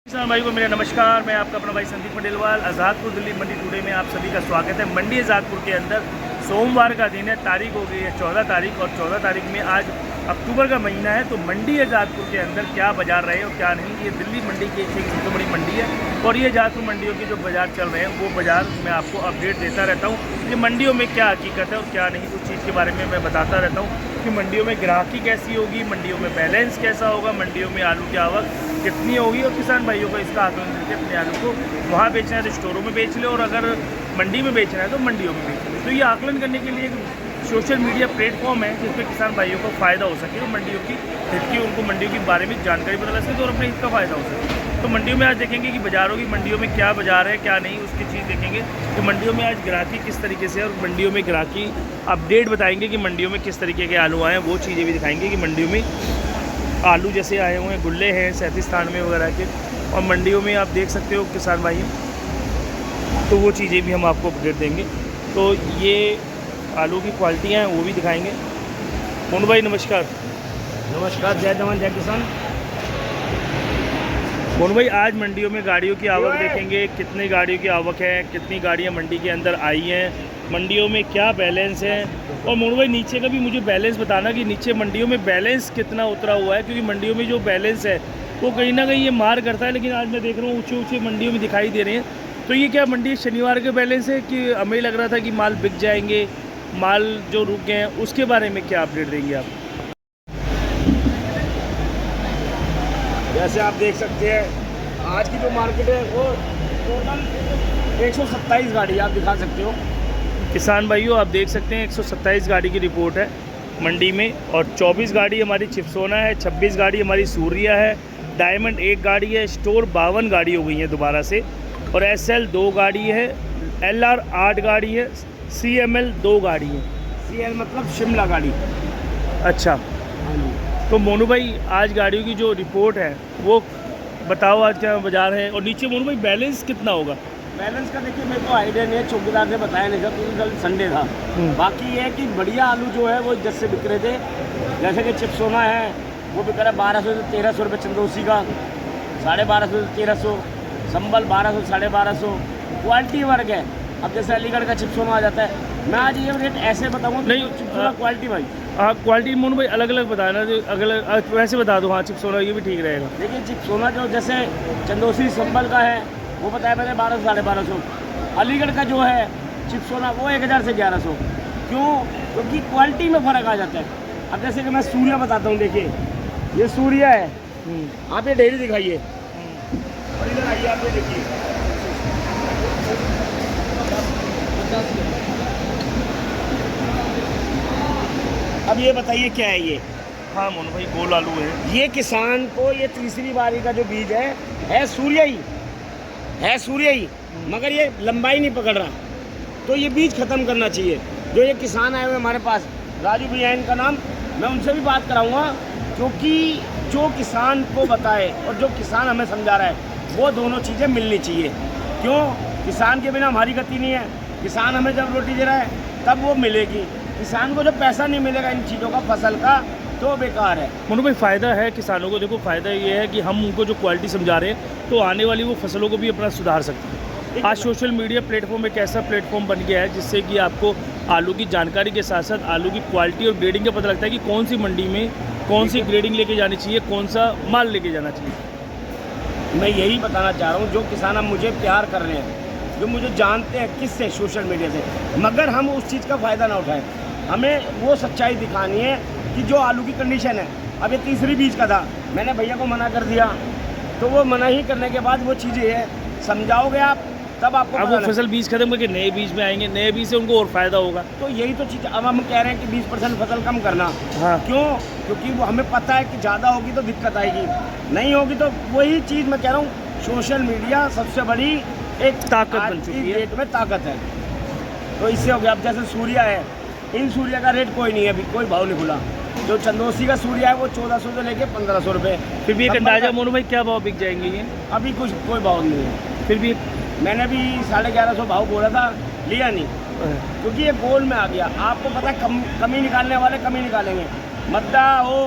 किसान भाई को मेरा नमस्कार। मैं आपका अपना भाई संदीप मंडेलवाल। आज़ादपुर दिल्ली मंडी टुडे में आप सभी का स्वागत है। मंडी आज़ादपुर के अंदर सोमवार का दिन है, तारीख हो गई है 14 तारीख, और 14 तारीख में आज अक्टूबर का महीना है। तो मंडी आज़ादपुर के अंदर क्या बाजार रहे और क्या नहीं, ये दिल्ली मंडी की एक सबसे बड़ी मंडी है और ये आज़ादपुर मंडियों के जो बाज़ार चल रहे हैं वो बाज़ार मैं आपको अपडेट देता रहता हूँ कि मंडियों में क्या हकीकत है और क्या नहीं, उस चीज़ के बारे में मैं बताता रहता हूँ कि मंडियों में ग्राहकी कैसी होगी, मंडियों में बैलेंस कैसा होगा, मंडियों में आलू की आवक कितनी होगी, और किसान भाइयों को इसका आकलन करके अपने आलू को वहाँ बेचना है तो स्टोरों में बेच ले, और अगर मंडी में बेचना है तो मंडियों में बेच ले। तो ये आकलन करने के लिए एक सोशल मीडिया प्लेटफॉर्म है जिसमें किसान भाइयों को फ़ायदा हो सके और मंडियों की हित की, उनको मंडियों के बारे में जानकारी पता लग सके और अपने हित का फ़ायदा हो सके। तो मंडियों में आज देखेंगे कि बाज़ारों की मंडियों में क्या बाज़ार है क्या नहीं, उसकी चीज़ देखेंगे कि मंडियों में आज ग्राहकी किस तरीके से है, और मंडियों में ग्राहकी अपडेट बताएंगे कि मंडियों में किस तरीके के आलू आए हैं, वो चीज़ें भी दिखाएंगे कि मंडियों में आलू जैसे आए हुए हैं, गुल्ले हैं 37 वगैरह के, और मंडियों में आप देख सकते हो किसान भाई, तो वो चीज़ें भी हम आपको अपडेट देंगे। तो ये आलू की क्वालिटियाँ हैं वो भी दिखाएंगे। मोनू भाई नमस्कार। नमस्कार, जय जवान जय किसान। मोनू भाई आज मंडियों में गाड़ियों की आवक देखेंगे, कितनी गाड़ियों की आवक है, कितनी गाड़ियाँ मंडी के अंदर आई हैं, मंडियों में क्या बैलेंस है, और मोनू भाई नीचे का भी मुझे बैलेंस बताना कि नीचे मंडियों में बैलेंस कितना उतरा हुआ है, क्योंकि मंडियों में जो बैलेंस है वो कहीं ना कहीं ये मार करता है, लेकिन आज मैं देख रहा हूँ ऊँचे ऊँचे मंडियों में दिखाई दे रहे हैं। तो ये क्या मंडी शनिवार के बैलेंस है कि हमें लग रहा था कि माल बिक जाएंगे, माल जो रुक गए हैं उसके बारे में क्या अपडेट देंगे आप? जैसे आप देख सकते हैं आज की जो मार्केट है वो टोटल 127 गाड़ी आप दिखा सकते हो। किसान भाइयों आप देख सकते हैं 127 गाड़ी की रिपोर्ट है मंडी में, और 24 गाड़ी हमारी चिप्सोना है, 26 गाड़ी हमारी सूर्या है, डायमंड 1 गाड़ी है, स्टोर 52 गाड़ी हो गई है दोबारा से, और SL 2 गाड़ी है, LR 8 गाड़ी है, CML 2 गाड़ी है। CL मतलब शिमला गाड़ी। अच्छा, तो मोनू भाई आज गाड़ियों की जो रिपोर्ट है वो बताओ आज क्या बाजार है, और नीचे मोनू भाई बैलेंस कितना होगा? बैलेंस का देखिए मेरे को आइडिया नहीं है, चौकीदार ने बताया नहीं था क्योंकि कल संडे था। बाकी ये है कि बढ़िया आलू जो है वो जैसे बिक रहे थे, जैसे कि चिप्सोना है वो बिक रहा है 1200 से 1300 रुपये चंदौसी का, 1250 से 1300, संबल 1200 1250, क्वालिटी वर्ग है। अब जैसे अलीगढ़ का चिप्सोना आ जाता है, मैं आज ये रेट ऐसे बताऊँगा नहीं चिप्सोना क्वालिटी भाई। हाँ क्वालिटी मोनू भाई अलग अलग बताना, जो अलग वैसे बता दो। हाँ चिप्सोना ये भी ठीक रहेगा। देखिए चिप्सोना जो जैसे चंदौसी संबल का है वो बताया मैंने 1200 1250, अलीगढ़ का जो है चिप्सोना वो 1000 से 1100। क्यों? क्योंकि क्वालिटी में फ़र्क आ जाता है। अब जैसे कि मैं सूर्या बताता हूँ, देखिए ये सूर्या है, आप ये डेयरी दिखाइए और इधर आइए आप ये देखिए, अब ये बताइए क्या है ये? हाँ मोनू भाई गोल आलू है। ये किसान को ये तीसरी बारी का जो बीज है सूर्या ही है, सूर्या ही, मगर ये लंबाई नहीं पकड़ रहा, तो ये बीज ख़त्म करना चाहिए। जो ये किसान आए हुए हमारे पास, राजू भैया इनका नाम, मैं उनसे भी बात कराऊंगा, क्योंकि जो किसान को बताए और जो किसान हमें समझा रहा है वो दोनों चीज़ें मिलनी चाहिए। क्यों? किसान के बिना हमारी गति नहीं है। किसान हमें जब रोटी दे रहा है तब वो मिलेगी, किसान को जब पैसा नहीं मिलेगा इन चीज़ों का, फसल का, तो बेकार है। मोनू भाई फ़ायदा है किसानों को, देखो फ़ायदा ये है कि हम उनको जो क्वालिटी समझा रहे हैं तो आने वाली वो फसलों को भी अपना सुधार सकते हैं। आज सोशल मीडिया प्लेटफॉर्म एक ऐसा प्लेटफॉर्म बन गया है जिससे कि आपको आलू की जानकारी के साथ साथ आलू की क्वालिटी और ग्रेडिंग का पता लगता है कि कौन सी मंडी में कौन सी ग्रेडिंग लेके जानी चाहिए, कौन सा माल लेके जाना चाहिए। मैं यही बताना चाह रहा हूँ, जो किसान अब मुझे प्यार कर रहे हैं, जो मुझे जानते हैं किससे, सोशल मीडिया से, मगर हम उस चीज़ का फ़ायदा ना उठाएं। हमें वो सच्चाई दिखानी है कि जो आलू की कंडीशन है। अब ये तीसरी बीज का था, मैंने भैया को मना कर दिया, तो वो मना ही करने के बाद वो चीज़ें है, समझाओगे आप तब आपको अब वो फसल बीज खत्म करके नए बीज में आएंगे, नए बीज से उनको और फायदा होगा। तो यही तो चीज़ अब हम कह रहे हैं कि 20% फसल कम करना। हाँ। क्यों? क्योंकि वो हमें पता है कि ज़्यादा होगी तो दिक्कत आएगी, नहीं होगी तो वही चीज़ मैं कह रहा हूँ, सोशल मीडिया सबसे बड़ी एक ताकत बन चुकी है, डेट में ताकत है। तो इससे हो गया। अब जैसे सूर्या है, इन सूर्या का रेट कोई नहीं है, अभी कोई भाव नहीं खुला। जो चंदौसी का सूर्या है वो 1400 से लेके 1500 रुपये। फिर भी एक अंदाजा मोनू भाई क्या भाव बिक जाएंगे ये? अभी कुछ कोई भाव नहीं है। फिर भी मैंने भी 1150 भाव बोला था, लिया नहीं, क्योंकि ये गोल में आ गया। आपको पता है कमी निकालने वाले कमी निकालेंगे। मद्दा हो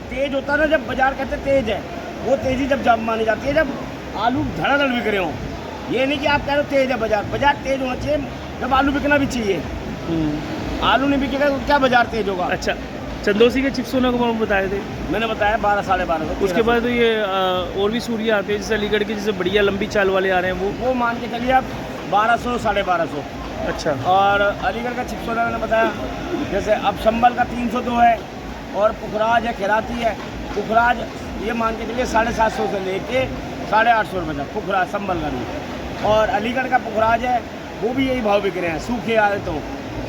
तेज होता है ना, जब बाजार कहते तेज है, वो तेज़ी जब मानी जाती है जब आलू धड़ाधड़ बिक रहे हो। ये नहीं कि आप कह रहे हो तेज है बाजार, बाजार तेज होना चाहिए जब आलू बिकना भी चाहिए। आलू नहीं बिकेगा तो क्या बाजार तेज होगा। अच्छा, चंदौसी के चिप्स होने को बताए थे, मैंने बताया 12 साढ़े 12। उसके बाद तो ये और भी सूर्य आते हैं जैसे अलीगढ़ के, जैसे बढ़िया लंबी चाल वाले आ रहे हैं वो मान के चलिए आप 1200 साढ़े 1200। अच्छा, और अलीगढ़ का चिप्स वाला मैंने बताया, जैसे अब संबल का 302 है, और पुखराज है, खैराती है। पुखराज ये मान के चलिए 750 से लेके 850 रुपये तक पुखराज संबल का भी। और अलीगढ़ का पुखराज है वो भी यही भाव बिक रहे हैं, सूखे आए तो,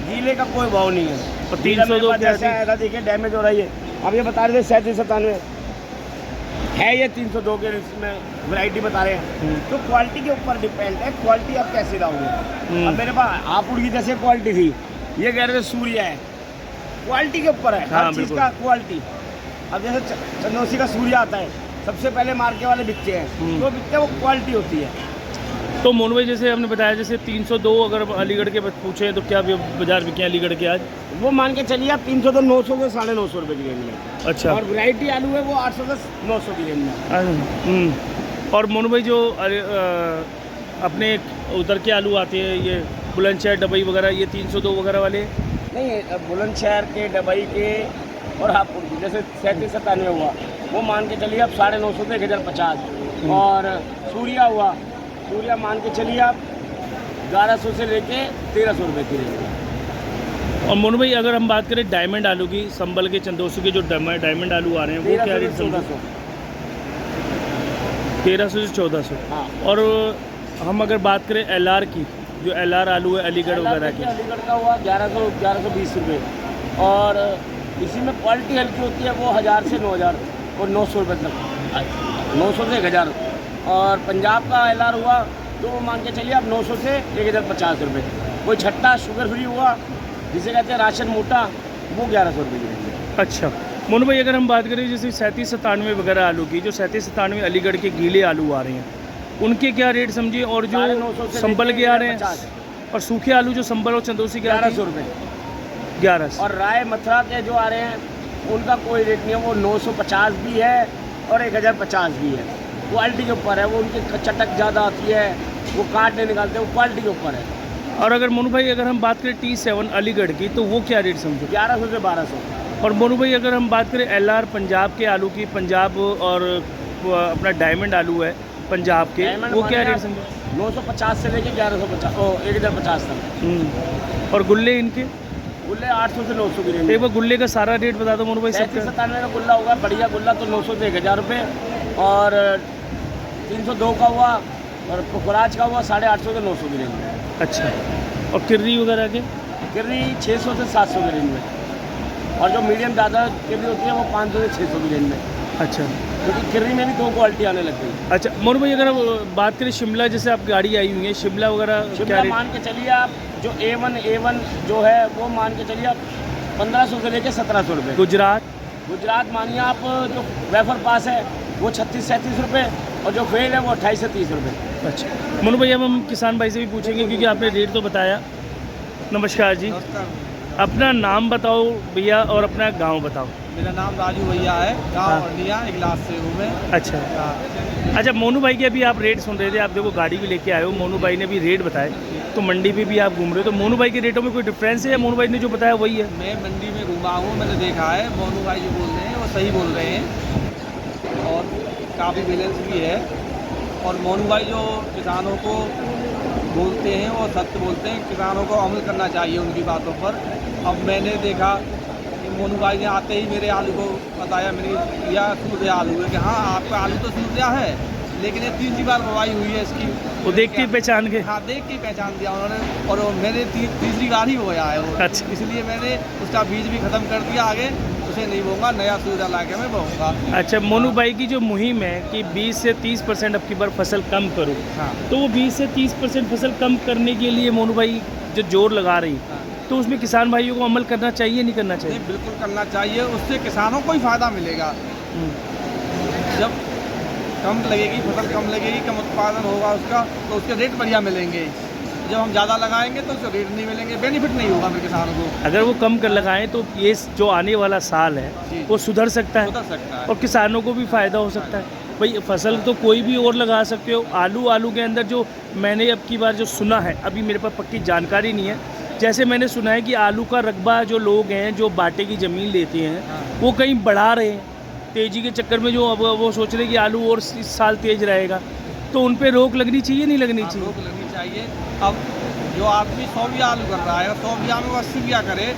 गीले का कोई भाव नहीं है। और 302 जैसे आएगा देखिए डैमेज हो रही है। अब ये बता रहे थे 3797 है, ये 302 के इसमें वैरायटी बता रहे हैं। तो क्वालिटी के ऊपर डिपेंड है, क्वालिटी आप कैसे लाओगे। अब मेरे पास हापुड़ की जैसे क्वालिटी थी, ये कह रहे थे सूर्य है, क्वालिटी के ऊपर है हर चीज़ का क्वालिटी। अब जैसे चंदौसी का सूर्य आता है, सबसे पहले मार्के वाले बिकते हैं, जो बिकते हैं वो क्वालिटी होती है। तो मोनू भाई जैसे हमने बताया, जैसे 302 अगर अलीगढ़ के पूछे तो क्या बाजार बिके अलीगढ़ के आज? वो मान के चलिए आप 302 900 से 950 रुपये की रेंज में। अच्छा, और वैरायटी आलू है वो 800 से 900 की रेंज में। और मोनू भाई जो अपने उधर के आलू आते हैं, ये बुलंदशहर डबई वगैरह, ये 302 वगैरह वाले नहीं, बुलंदशहर के डबई के और हापुड़ की जैसे 3797 हुआ, वो मान के चलिए आप 950 से 1050। और सूर्या हुआ, सूर्या मान के चलिए आप 1100 से लेके 1300 रुपये की रेंज में। और मोनू भाई अगर हम बात करें डायमंड आलू की, संबल के चंदौसी के जो डायमंड आलू आ रहे हैं वो क्या रेट? 1300 से 1400। हाँ। और हम अगर बात करें LR की, जो LR आलू है अलीगढ़ वगैरह की, अलीगढ़ का हुआ 1120 रुपये। और इसी में क्वालिटी हल्की होती है, वो 1000 से 9000 और 900 रुपये तक, 900 से 1000। और पंजाब का LR हुआ तो वो मान के चलिए आप 900 से 1050 रुपये। कोई छट्टा शुगर फ्री हुआ जिसे कहते हैं राशन मोटा, वो 1100 रुपये की रेंज। अच्छा मोनू भाई, अगर हम बात करें जैसे 3797 वगैरह आलू की, जो 3797 अलीगढ़ के गीले आलू आ रहे हैं, उनके क्या रेट समझिए? और जो 950 से संबल के आ रहे हैं, 50। और सूखे आलू जो संबल और चंदौसी के 1100 रुपये। 1100। और राय मथुरा के जो आ रहे हैं उनका कोई रेट नहीं है, वो 950 भी है और 1050 भी है। क्वालिटी के ऊपर है, वो उनकी चटक ज़्यादा आती है, वो काट नहीं निकालते, वो क्वालिटी के ऊपर है। और अगर मोनू भाई अगर हम बात करें T7 अलीगढ़ की, तो वो क्या रेट समझो? 1100 से 1200। और मोनू भाई अगर हम बात करें LR पंजाब के आलू की, पंजाब और अपना डायमंड आलू है पंजाब के, वो क्या रेट समझो? 950 से लेके 1150 ओ 1050 तक। और गुल्ले इनके? गुल्ले 800 से 900 की रेंज। एक बार गुल्ले का सारा रेट बता दो मोनू भाई सबका। 3797 का गुल्ला होगा, बढ़िया गुल्ला तो 900 से 1000 रुपये। और 302 का हुआ और पुखराज का हुआ 850 से 900 की रेंज में। अच्छा, और किर्री वगैरह के? किर्री 600 से 700 की रेंज में। और जो मीडियम ज़्यादा किर्री होती है वो 500 से 600 की रेंज में। अच्छा, क्योंकि किर्री में भी 2 क्वालिटी आने लग गई। अच्छा मोनू भाई अगर बात करें शिमला, जैसे आप गाड़ी आई हुई है शिमला वगैरह, क्या शिमला रेट? मान के चलिए आप जो A1 जो है वो मान के चलिए आप 1500 से लेके 1700 रुपये। गुजरात मानिए आप जो वेफर पास है वो 36-37 रुपये, और जो फेल है वो 28 से 30 रुपये। अच्छा मोनू भाई, अब हम किसान भाई से भी पूछेंगे क्योंकि आपने रेट तो बताया। नमस्कार जी, अपना नाम बताओ भैया और अपना गांव बताओ। मेरा नाम राजू भैया है, गाँव अर्निया इगलास से हूँ मैं। अच्छा, अच्छा मोनू भाई के अभी आप रेट सुन रहे थे, आप देखो गाड़ी भी लेके आए हो, मोनू भाई ने भी रेट बताए, तो मंडी पे भी आप घूम रहे हो, तो मोनू भाई के रेटों में कोई डिफरेंस है या मोनू भाई ने जो बताया वही है? मैं मंडी में घूमा हूँ, मैंने देखा है मोनू भाई जो बोल रहे हैं वो सही बोल रहे हैं और काफ़ी बैलेंस भी है। और मोनू भाई जो किसानों को बोलते हैं वो सत्य बोलते हैं, किसानों को अमल करना चाहिए उनकी बातों पर। अब मैंने देखा कि मोनू भाई ने आते ही मेरे आलू को बताया, मैंने लिया सूर्य आलू है कि हाँ आपका आलू तो सूर्या है, लेकिन ये तीसरी बार बुवाई हुई है इसकी। वो देख के पहचान के? हाँ, देख के पहचान दिया उन्होंने, और मेरे तीसरी बार ही होया है वो। अच्छा, इसलिए मैंने उसका बीज भी ख़त्म कर दिया, आगे उसे नहीं बोऊंगा, नया सूर्या ला के मैं बोऊंगा। अच्छा, मोनू भाई की जो मुहिम है कि 20 से 30% अब की बार फसल कम करो, हाँ, तो वो 20 से 30% फसल कम करने के लिए मोनू भाई जो जोर लगा रही, हाँ। तो उसमें किसान भाइयों को अमल करना चाहिए नहीं करना चाहिए? नहीं, बिल्कुल करना चाहिए, उससे किसानों को ही फ़ायदा मिलेगा। जब कम लगेगी फसल, कम लगेगी, कम उत्पादन होगा उसका, तो उसके रेट बढ़िया मिलेंगे। जब हम ज़्यादा लगाएंगे तो उसके रेट नहीं मिलेंगे, बेनिफिट नहीं होगा मेरे किसानों को। अगर वो कम कर लगाएं तो ये जो आने वाला साल है जी, वो सुधर सकता है सुधर सकता है। और किसानों को भी फ़ायदा हो सकता है। भाई फसल तो कोई भी और लगा सकते हो, आलू के अंदर जो मैंने अब की बार जो सुना है, अभी मेरे पास पक्की जानकारी नहीं है, जैसे मैंने सुना है कि आलू का रकबा जो लोग हैं जो बाटे की ज़मीन लेते हैं वो कहीं बढ़ा रहे हैं तेज़ी के चक्कर में, जो अब वो सोच रहे हैं कि आलू और इस साल तेज़ रहेगा, तो उन पे रोक लगनी चाहिए नहीं लगनी चाहिए? रोक लगनी चाहिए। अब जो आदमी 100 बिया आलू कर रहा है, 100 बिया में वो 80 बिया करे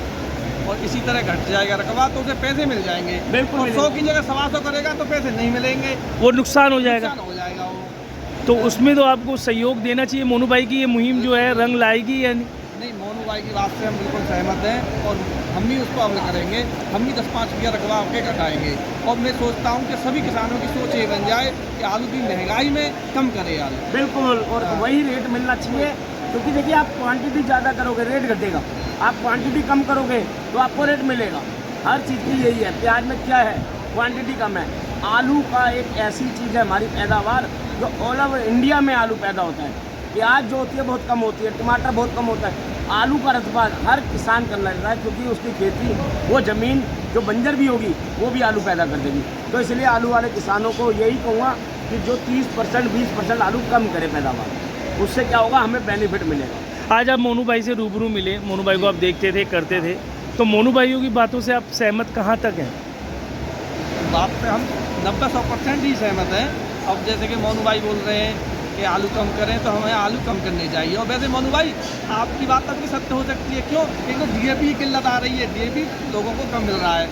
और इसी तरह घट जाएगा रकबा, तो उसे पैसे मिल जाएंगे। बिल्कुल और 100 की जगह 125 करेगा तो पैसे नहीं मिलेंगे, वो नुकसान हो जाएगा। नुकसान हो जाएगा वो। तो उसमें तो आपको सहयोग देना चाहिए। मोनू भाई की ये मुहिम जो है रंग लाएगी या नहीं? नहीं, मोनू भाई की बात से हम बिल्कुल सहमत हैं और हम भी उसको अमल करेंगे। हम भी 10-5 बिया रकबा आपके घटाएंगे और मैं सोचता हूँ कि सभी किसानों की सोच ये बन जाए कि आलू की महंगाई में कम करे आलू। बिल्कुल, और वही रेट मिलना चाहिए, क्योंकि देखिए आप क्वांटिटी ज़्यादा करोगे रेट घटेगा, आप क्वांटिटी कम करोगे तो आपको रेट मिलेगा। हर चीज़ की यही है। प्याज में क्या है, क्वांटिटी कम है। आलू का एक ऐसी चीज़ है हमारी पैदावार जो ऑल ओवर इंडिया में आलू पैदा होता है। प्याज जो होती है बहुत कम होती है, टमाटर बहुत कम होता है। आलू का रकबा हर किसान करना चाहता है, क्योंकि उसकी खेती, वो ज़मीन जो बंजर भी होगी वो भी आलू पैदा कर देगी। तो इसलिए आलू वाले किसानों को यही कहूँगा कि जो 30% 20% आलू कम करे पैदावार, उससे क्या होगा, हमें बेनिफिट मिलेगा। आज आप मोनू भाई से रूबरू मिले, मोनू भाई को आप देखते थे, करते थे, तो मोनू भाइयों की बातों से आप सहमत कहाँ तक हैं? बात पे हम 90-100% ही सहमत हैं। अब जैसे कि मोनू भाई बोल रहे हैं कि आलू कम करें, तो हमें आलू कम करने चाहिए। और वैसे मोनू भाई आपकी बात तक भी सत्य हो सकती है, क्यों? क्योंकि DAP की किल्लत आ रही है, DAP लोगों को कम मिल रहा है,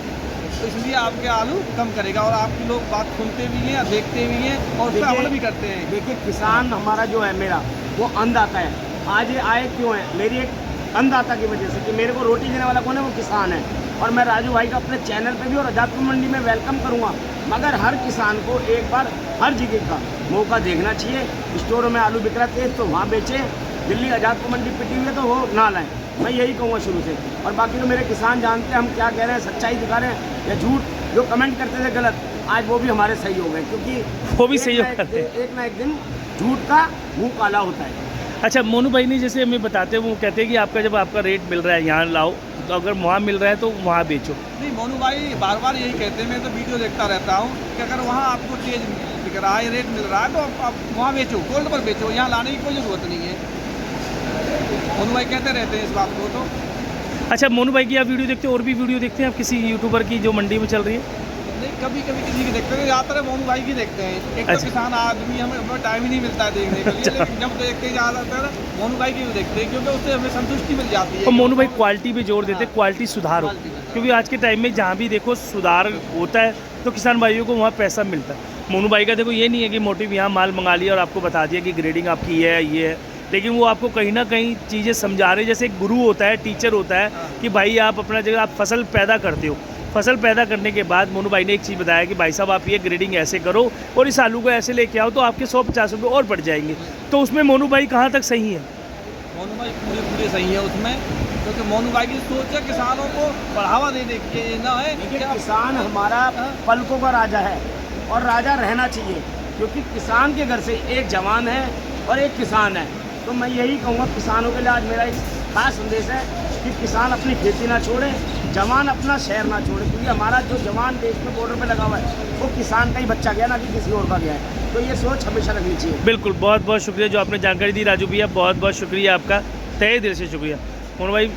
तो इसलिए आपके आलू कम करेगा और आपकी लोग बात सुनते भी हैं, देखते भी हैं और उस पर अमल भी करते हैं। देखिए किसान हमारा जो है मेरा, वो अन्नदाता है। आज ये आए क्यों है? मेरी एक अन्नदाता की वजह से, कि मेरे को रोटी देने वाला कौन है, वो किसान है। और मैं राजू भाई का अपने चैनल पे भी और आज़ादपुर मंडी में वेलकम करूंगा, मगर हर किसान को एक बार हर जगह का मौका देखना चाहिए। स्टोरों में आलू बिक रहा तेज तो वहाँ बेचें, दिल्ली आज़ादपुर मंडी पिटी हुई है तो वो ना लाएं, मैं यही कहूँगा शुरू से। और बाकी तो मेरे किसान जानते हैं हम क्या कह रहे हैं, सच्चाई दिखा रहे हैं या झूठ। जो कमेंट करते थे गलत, आज वो भी हमारे सही हो गए, क्योंकि वो भी सही हो करते हैं। एक ना एक दिन झूठ का मुँह काला होता है। अच्छा, मोनू भाई ने जैसे हमें बताते हैं, वो कहते हैं कि आपका जब आपका रेट मिल रहा है यहाँ लाओ, तो अगर वहाँ मिल रहा है तो वहाँ बेचो। नहीं, मोनू भाई बार बार यही कहते हैं, मैं तो वीडियो देखता रहता हूँ कि अगर वहाँ आपको तेज बिक रहा है, रेट मिल रहा है, तो आप वहाँ बेचो, गोल्ड पर बेचो, यहाँ लाने की कोई ज़रूरत नहीं है। मोनू भाई कहते रहते हैं इस बात को। तो अच्छा, मोनू भाई की आप वीडियो देखते हो, और भी वीडियो देखते हैं आप किसी यूट्यूबर की जो मंडी में चल रही है? नहीं, कभी कभी किसी की देखते हैं, ज़्यादातर मोनू भाई की देखते हैं। एक तो अच्छा। किसान आदमी, हमें टाइम ही नहीं मिलता है देखने के लिए, लेकिन जब देखते हैं ज़्यादातर मोनू भाई की भी देखते हैं, क्योंकि उससे हमें संतुष्टि मिल जाती है। और मोनू भाई क्वालिटी पे जोर देते हैं, हाँ। क्वालिटी सुधार हो, क्वालिटी पे। क्योंकि आज के टाइम में जहाँ भी देखो सुधार होता है तो किसान भाइयों को वहाँ पैसा मिलता है। मोनू भाई का देखो ये नहीं है कि मोटिव यहाँ माल मंगा लिया और आपको बता दिया कि ग्रेडिंग आपकी ये है, लेकिन वो आपको कहीं ना कहीं चीज़ें समझा रहे, जैसे एक गुरु होता है, टीचर होता है कि भाई आप अपना जगह आप फसल पैदा करते हो, फसल पैदा करने के बाद मोनू भाई ने एक चीज़ बताया कि भाई साहब आप ये ग्रेडिंग ऐसे करो और इस आलू को ऐसे लेके आओ तो आपके 150 रुपये और बढ़ जाएंगे। तो उसमें मोनू भाई कहाँ तक सही है? मोनू भाई पूरे सही है उसमें, क्योंकि मोनू भाई की सोच है किसानों को बढ़ावा देने की, ये ना है देखिए कि किसान हमारा पलकों का राजा है और राजा रहना चाहिए, क्योंकि किसान के घर से एक जवान है और एक किसान है। तो मैं यही कहूँगा किसानों के लिए आज मेरा एक खास संदेश है कि किसान अपनी खेती ना छोड़े, जवान अपना शहर ना छोड़े, क्योंकि हमारा जो जवान देश में बॉर्डर पे लगा हुआ है वो किसान का ही बच्चा गया, ना कि किसी और का गया है। तो ये सोच हमेशा रखनी चाहिए। बिल्कुल, बहुत बहुत शुक्रिया जो आपने जानकारी दी राजू भैया, बहुत बहुत शुक्रिया आपका, तहे दिल से शुक्रिया। मोनू भाई,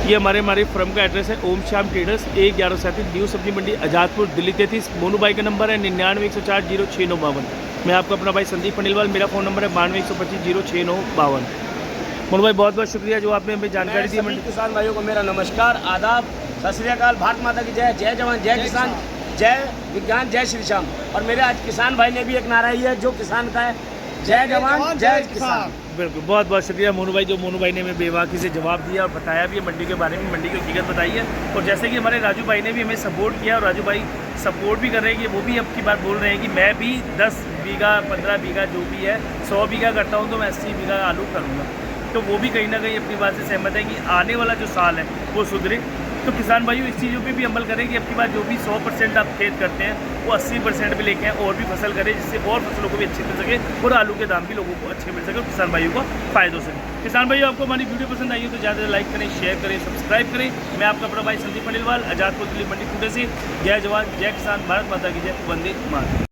ये हमारे फर्म का एड्रेस है ओम श्याम ट्रेडर्स, 1137 न्यू सब्जी मंडी, आज़ादपुर, दिल्ली 33। मोनू भाई का नंबर है 99-104-0652। मैं आपका अपना भाई संदीप खंडेलवाल, मेरा फ़ोन नंबर है 92-125-0652। मोनू भाई, बहुत बहुत शुक्रिया जो आपने हमें जानकारी दी। सभी किसान भाइयों को मेरा नमस्कार, आदाब, सत श्री अकाल, भारत माता की जय, जय जवान, जय किसान, जय विज्ञान, जय श्री श्याम। और मेरे आज किसान भाई ने भी एक नारा ही है जो किसान का है, जय जवान जय किसान। बिल्कुल, बहुत बहुत शुक्रिया मोनू भाई, जो मोनू भाई ने हमें बेबाकी से जवाब दिया और बताया भी है मंडी के बारे में, मंडी की हकीकत बताई है। और जैसे कि हमारे राजू भाई ने भी हमें सपोर्ट किया, और राजू भाई सपोर्ट भी कर रहे हैं कि वो भी अब की बात बोल रहे हैं कि मैं भी 10 बीघा 15 बीघा जो भी है 100 बीघा करता हूँ तो मैं 80 बीघा आलू करूँगा। तो वो भी कहीं ना कहीं अपनी बात से सहमत है कि आने वाला जो साल है वो सुधरे, तो किसान भाइयों इस चीज़ों पे भी अमल करें कि अब की बार जो भी 100% आप खेत करते हैं वो 80% पे लेके आएँ और भी फसल करें, जिससे और फसलों को भी अच्छी मिल सके और आलू के दाम भी लोगों को अच्छे मिल सके और किसान भाइयों को फ़ायदों से। किसान भाइयों आपको हमारी वीडियो पसंद आई हो तो ज़्यादा लाइक करें, शेयर करें, सब्सक्राइब करें। मैं आपका अपना भाई संदीप खंडेलवाल, आज़ादपुर दिल्ली मंडी टुडे से। जय जवान जय किसान, भारत माता की जय, वंदे मातरम।